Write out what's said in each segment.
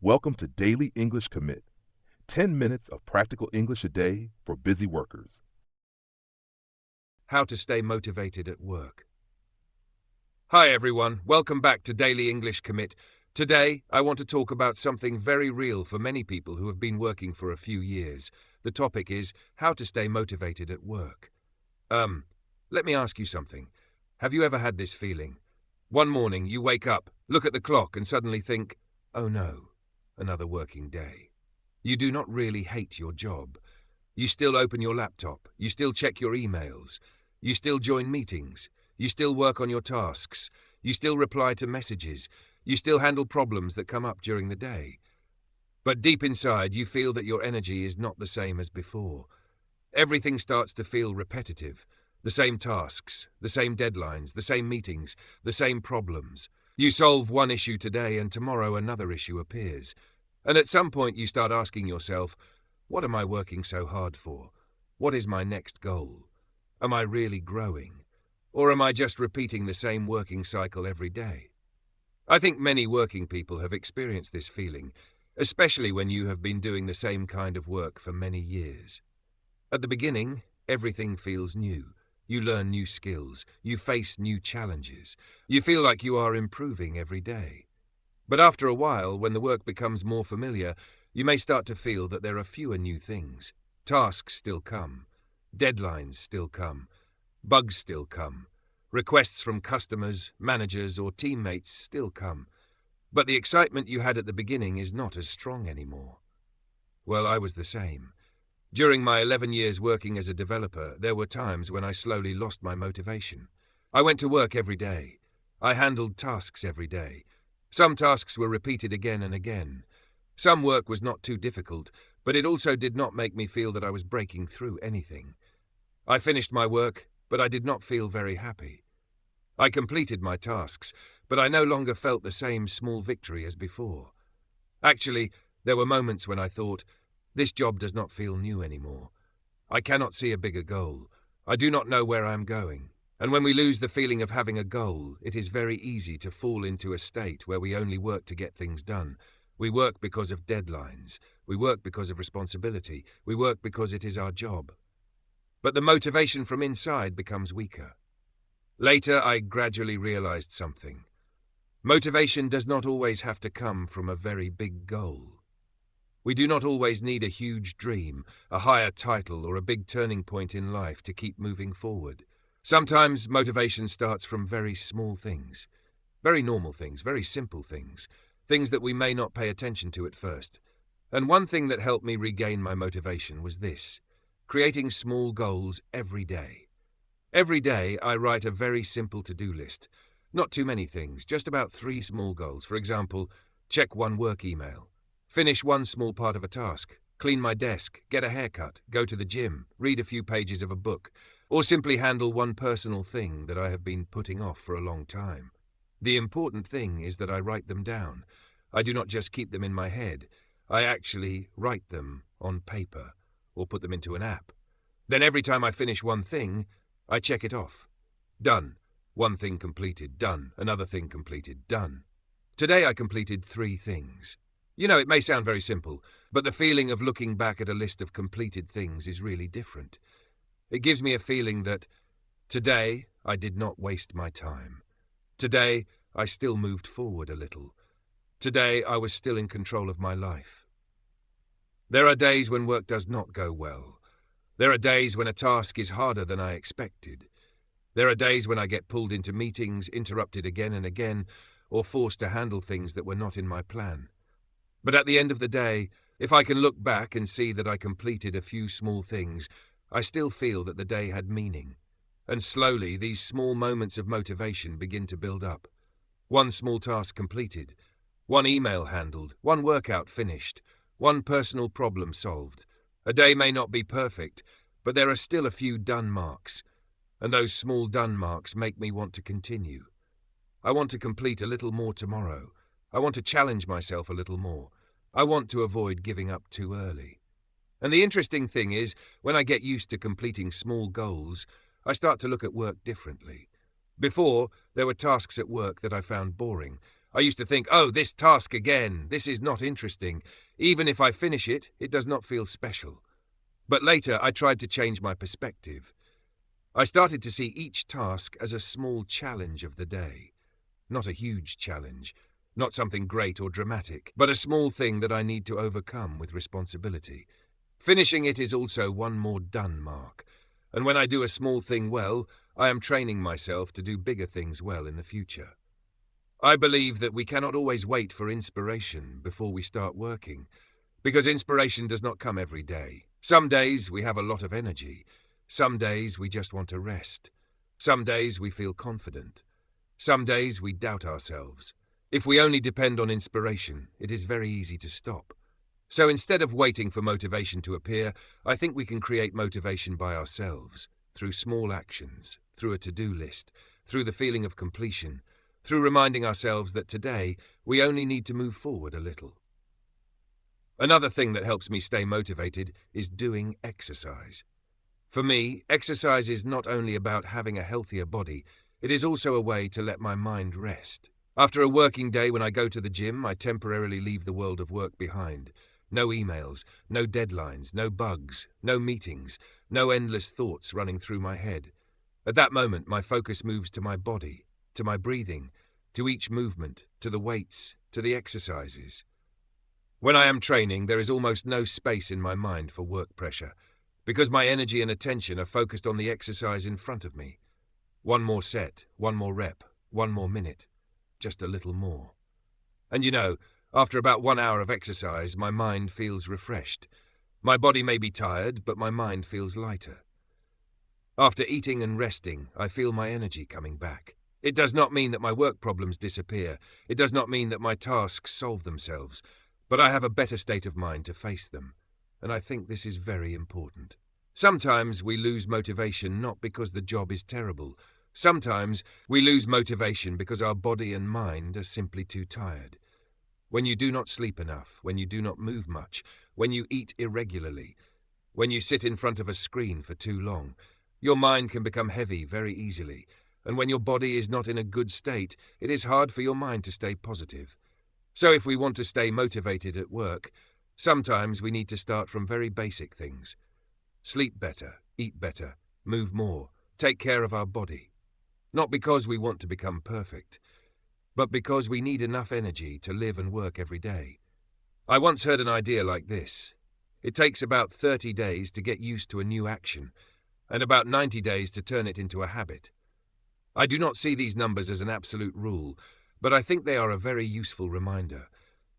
Welcome to Daily English Commit, 10 minutes of practical English a day for busy workers. How to stay motivated at work. Hi everyone, welcome back to Daily English Commit. Today, I want to talk about something very real for many people who have been working for a few years. The topic is how to stay motivated at work. Let me ask you something. Have you ever had this feeling? One morning you wake up, look at the clock and suddenly think, oh no, another working day. You do not really hate your job. You still open your laptop, you still check your emails, you still join meetings, you still work on your tasks, you still reply to messages, you still handle problems that come up during the day. But deep inside you feel that your energy is not the same as before. Everything starts to feel repetitive. The same tasks, the same deadlines, the same meetings, the same problems. You solve one issue today and tomorrow another issue appears. And at some point you start asking yourself, what am I working so hard for? What is my next goal? Am I really growing? Or am I just repeating the same working cycle every day? I think many working people have experienced this feeling, especially when you have been doing the same kind of work for many years. At the beginning, everything feels new. You learn new skills, you face new challenges, you feel like you are improving every day. But after a while, when the work becomes more familiar, you may start to feel that there are fewer new things. Tasks still come, deadlines still come, bugs still come, requests from customers, managers, or teammates still come. But the excitement you had at the beginning is not as strong anymore. Well, I was the same. During my 11 years working as a developer, there were times when I slowly lost my motivation. I went to work every day. I handled tasks every day. Some tasks were repeated again and again. Some work was not too difficult, but it also did not make me feel that I was breaking through anything. I finished my work, but I did not feel very happy. I completed my tasks, but I no longer felt the same small victory as before. Actually, there were moments when I thought, this job does not feel new anymore. I cannot see a bigger goal. I do not know where I am going. And when we lose the feeling of having a goal, it is very easy to fall into a state where we only work to get things done. We work because of deadlines. We work because of responsibility. We work because it is our job. But the motivation from inside becomes weaker. Later, I gradually realized something. Motivation does not always have to come from a very big goal. We do not always need a huge dream, a higher title, or a big turning point in life to keep moving forward. Sometimes motivation starts from very small things, very normal things, very simple things, things that we may not pay attention to at first. And one thing that helped me regain my motivation was this: creating small goals every day. Every day I write a very simple to-do list. Not too many things, just about 3 small goals. For example, check one work email, finish one small part of a task, clean my desk, get a haircut, go to the gym, read a few pages of a book, or simply handle one personal thing that I have been putting off for a long time. The important thing is that I write them down. I do not just keep them in my head. I actually write them on paper or put them into an app. Then every time I finish one thing, I check it off. Done. One thing completed. Done. Another thing completed. Done. Today I completed 3 things. You know, it may sound very simple, but the feeling of looking back at a list of completed things is really different. It gives me a feeling that today I did not waste my time. Today I still moved forward a little. Today I was still in control of my life. There are days when work does not go well. There are days when a task is harder than I expected. There are days when I get pulled into meetings, interrupted again and again, or forced to handle things that were not in my plan. But at the end of the day, if I can look back and see that I completed a few small things, I still feel that the day had meaning. And slowly, these small moments of motivation begin to build up. One small task completed, one email handled, one workout finished, one personal problem solved. A day may not be perfect, but there are still a few done marks. And those small done marks make me want to continue. I want to complete a little more tomorrow. I want to challenge myself a little more. I want to avoid giving up too early. And the interesting thing is, when I get used to completing small goals, I start to look at work differently. Before, there were tasks at work that I found boring. I used to think, oh, this task again, this is not interesting. Even if I finish it, it does not feel special. But later, I tried to change my perspective. I started to see each task as a small challenge of the day. Not a huge challenge, not something great or dramatic, but a small thing that I need to overcome with responsibility. Finishing it is also one more done mark. And when I do a small thing well, I am training myself to do bigger things well in the future. I believe that we cannot always wait for inspiration before we start working, because inspiration does not come every day. Some days we have a lot of energy. Some days we just want to rest. Some days we feel confident. Some days we doubt ourselves. If we only depend on inspiration, it is very easy to stop. So instead of waiting for motivation to appear, I think we can create motivation by ourselves, through small actions, through a to-do list, through the feeling of completion, through reminding ourselves that today we only need to move forward a little. Another thing that helps me stay motivated is doing exercise. For me, exercise is not only about having a healthier body, it is also a way to let my mind rest. After a working day when I go to the gym, I temporarily leave the world of work behind. No emails, no deadlines, no bugs, no meetings, no endless thoughts running through my head. At that moment, my focus moves to my body, to my breathing, to each movement, to the weights, to the exercises. When I am training, there is almost no space in my mind for work pressure, because my energy and attention are focused on the exercise in front of me. One more set, one more rep, one more minute, just a little more. And you know, after about 1 hour of exercise, my mind feels refreshed. My body may be tired, but my mind feels lighter. After eating and resting, I feel my energy coming back. It does not mean that my work problems disappear. It does not mean that my tasks solve themselves, but I have a better state of mind to face them, and I think this is very important. Sometimes we lose motivation not because the job is terrible. Sometimes we lose motivation because our body and mind are simply too tired. When you do not sleep enough, when you do not move much, when you eat irregularly, when you sit in front of a screen for too long, your mind can become heavy very easily, and when your body is not in a good state, it is hard for your mind to stay positive. So if we want to stay motivated at work, sometimes we need to start from very basic things. Sleep better, eat better, move more, take care of our body. Not because we want to become perfect, but because we need enough energy to live and work every day. I once heard an idea like this. It takes about 30 days to get used to a new action, and about 90 days to turn it into a habit. I do not see these numbers as an absolute rule, but I think they are a very useful reminder,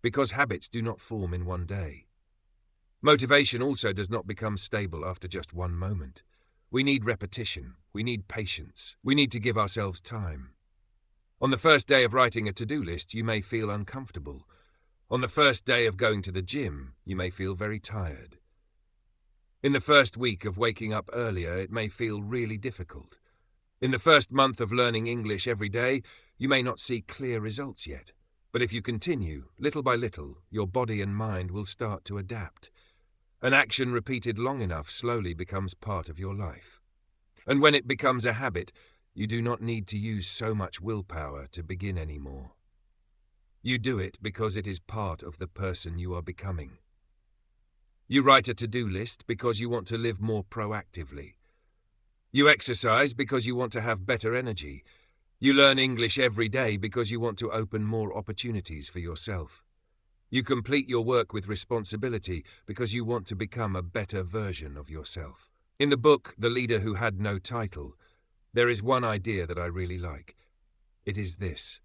because habits do not form in one day. Motivation also does not become stable after just one moment. We need repetition, we need patience, we need to give ourselves time. On the first day of writing a to-do list, you may feel uncomfortable. On the first day of going to the gym, you may feel very tired. In the first week of waking up earlier, it may feel really difficult. In the first month of learning English every day, you may not see clear results yet. But if you continue, little by little, your body and mind will start to adapt. An action repeated long enough slowly becomes part of your life. And when it becomes a habit, you do not need to use so much willpower to begin anymore. You do it because it is part of the person you are becoming. You write a to-do list because you want to live more proactively. You exercise because you want to have better energy. You learn English every day because you want to open more opportunities for yourself. You complete your work with responsibility because you want to become a better version of yourself. In the book, The Leader Who Had No Title, there is one idea that I really like. It is this: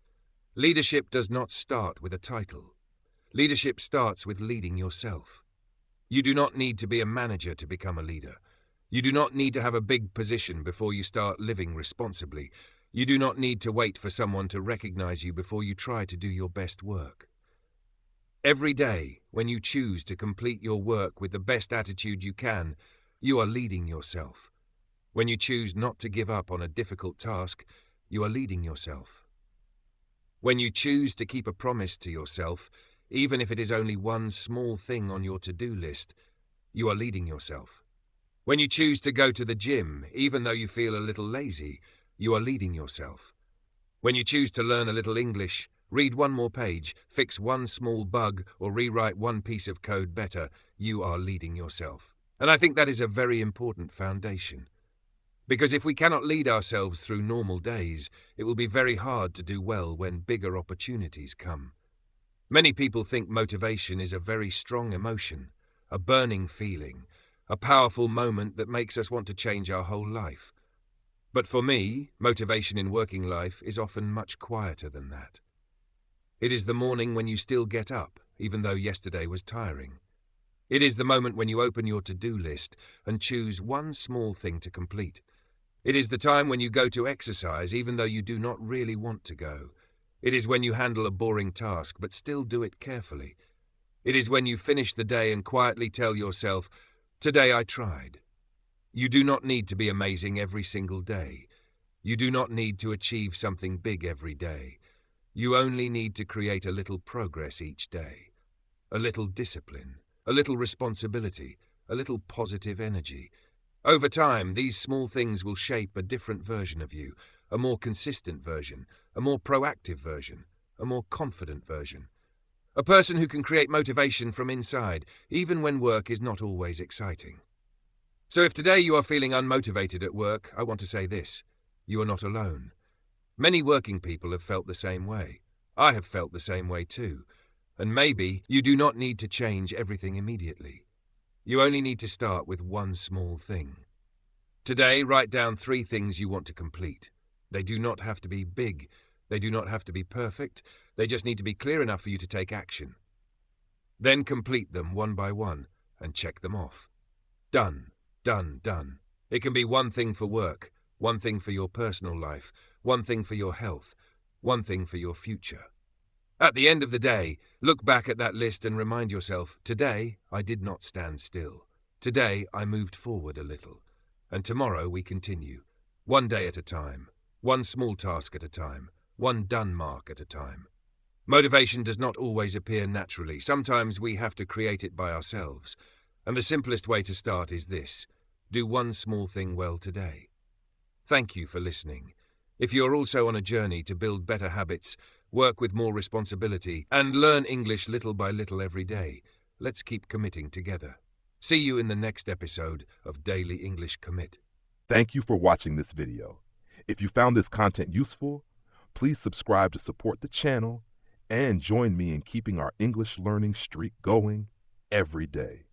leadership does not start with a title. Leadership starts with leading yourself. You do not need to be a manager to become a leader. You do not need to have a big position before you start living responsibly. You do not need to wait for someone to recognize you before you try to do your best work. Every day, when you choose to complete your work with the best attitude you can, you are leading yourself. When you choose not to give up on a difficult task, you are leading yourself. When you choose to keep a promise to yourself, even if it is only one small thing on your to-do list, you are leading yourself. When you choose to go to the gym, even though you feel a little lazy, you are leading yourself. When you choose to learn a little English, read one more page, fix one small bug, or rewrite one piece of code better, you are leading yourself. And I think that is a very important foundation. Because if we cannot lead ourselves through normal days, it will be very hard to do well when bigger opportunities come. Many people think motivation is a very strong emotion, a burning feeling, a powerful moment that makes us want to change our whole life. But for me, motivation in working life is often much quieter than that. It is the morning when you still get up, even though yesterday was tiring. It is the moment when you open your to-do list and choose one small thing to complete. It is the time when you go to exercise even though you do not really want to go. It is when you handle a boring task but still do it carefully. It is when you finish the day and quietly tell yourself, "Today I tried." You do not need to be amazing every single day. You do not need to achieve something big every day. You only need to create a little progress each day. A little discipline, a little responsibility, a little positive energy. Over time, these small things will shape a different version of you, a more consistent version, a more proactive version, a more confident version. A person who can create motivation from inside, even when work is not always exciting. So if today you are feeling unmotivated at work, I want to say this: you are not alone. Many working people have felt the same way. I have felt the same way too. And maybe you do not need to change everything immediately. You only need to start with one small thing. Today, write down 3 things you want to complete. They do not have to be big. They do not have to be perfect. They just need to be clear enough for you to take action. Then complete them one by one and check them off. Done, done, done. It can be one thing for work, one thing for your personal life, one thing for your health, one thing for your future. At the end of the day, look back at that list and remind yourself, today I did not stand still. Today I moved forward a little. And tomorrow we continue. One day at a time. One small task at a time. One done mark at a time. Motivation does not always appear naturally. Sometimes we have to create it by ourselves. And the simplest way to start is this: do one small thing well today. Thank you for listening. If you're also on a journey to build better habits, work with more responsibility, and learn English little by little every day, let's keep committing together. See you in the next episode of Daily English Commit. Thank you for watching this video. If you found this content useful, please subscribe to support the channel and join me in keeping our English learning streak going every day.